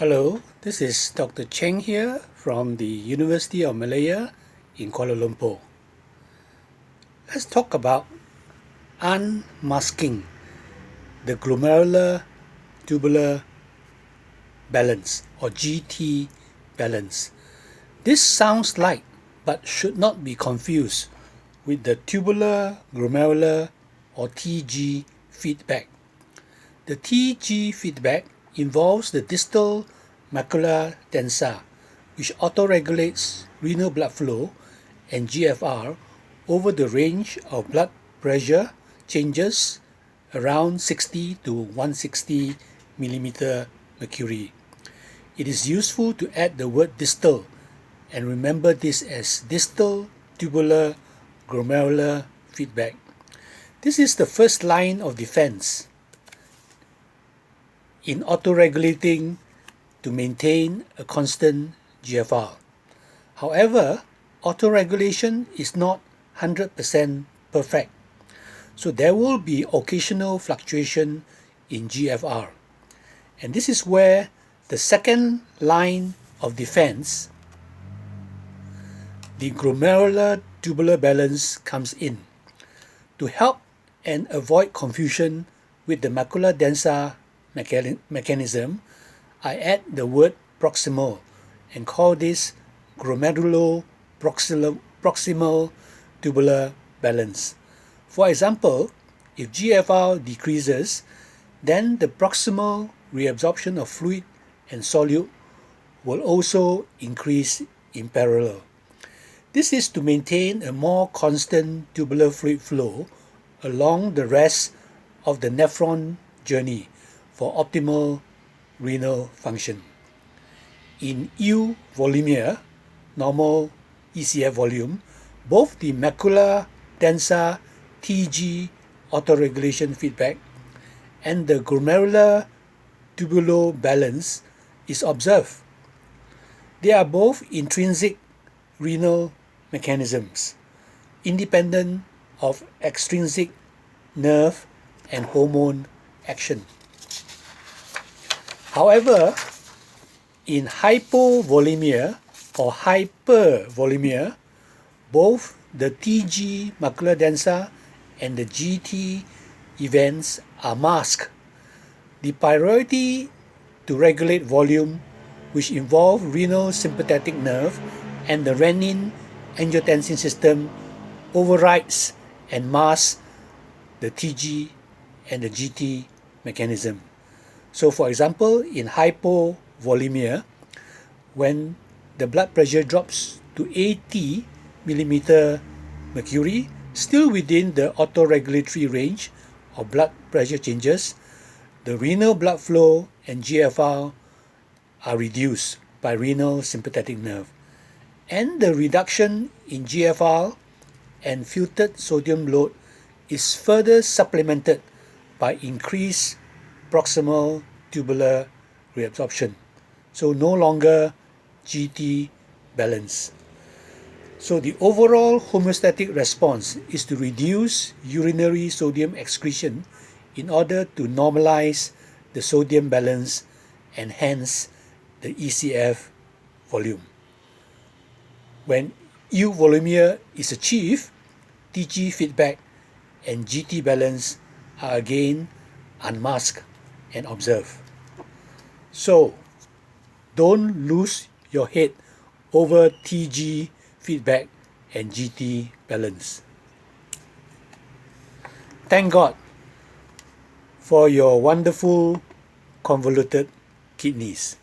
Hello, this is Dr. Cheng here from the University of Malaya in Kuala Lumpur. Let's talk about unmasking the glomerular-tubular balance or GT balance. This sounds like but should not be confused with the tubular glomerular or TG feedback. The TG feedback involves the distal macula densa, which autoregulates renal blood flow and GFR over the range of blood pressure changes around 60 to 160 millimeter mercury. It is useful to add the word distal and remember this as distal tubular glomerular feedback. This is the first line of defense in autoregulating to maintain a constant GFR. However, autoregulation is not 100% perfect, so there will be occasional fluctuation in GFR. And this is where the second line of defense, the glomerular-tubular balance, comes in. To help and avoid confusion with the macula densa mechanism, I add the word proximal and call this glomerulo-proximal tubular balance. For example, if GFR decreases, then the proximal reabsorption of fluid and solute will also increase in parallel. This is to maintain a more constant tubular fluid flow along the rest of the nephron journey for optimal renal function. In U volumeter, normal ECF volume, both the macula densa TG autoregulation feedback and the glomerular tubular balance is observed. They are both intrinsic renal mechanisms, independent of extrinsic nerve and hormone action. However, in hypovolemia or hypervolemia, both the TG macula densa and the GT events are masked. The priority to regulate volume, which involve renal sympathetic nerve and the renin-angiotensin system, overrides and masks the TG and the GT mechanism. So for example, in hypovolemia, when the blood pressure drops to 80 millimeter mercury, still within the autoregulatory range of blood pressure changes, the renal blood flow and GFR are reduced by renal sympathetic nerve. And the reduction in GFR and filtered sodium load is further supplemented by increased proximal tubular reabsorption. So no longer GT balance. So the overall homeostatic response is to reduce urinary sodium excretion in order to normalize the sodium balance and hence the ECF volume. When euvolemia is achieved, TG feedback and GT balance are again unmasked and observed. So don't lose your head over TG feedback and GT balance. Thank God for your wonderful convoluted kidneys.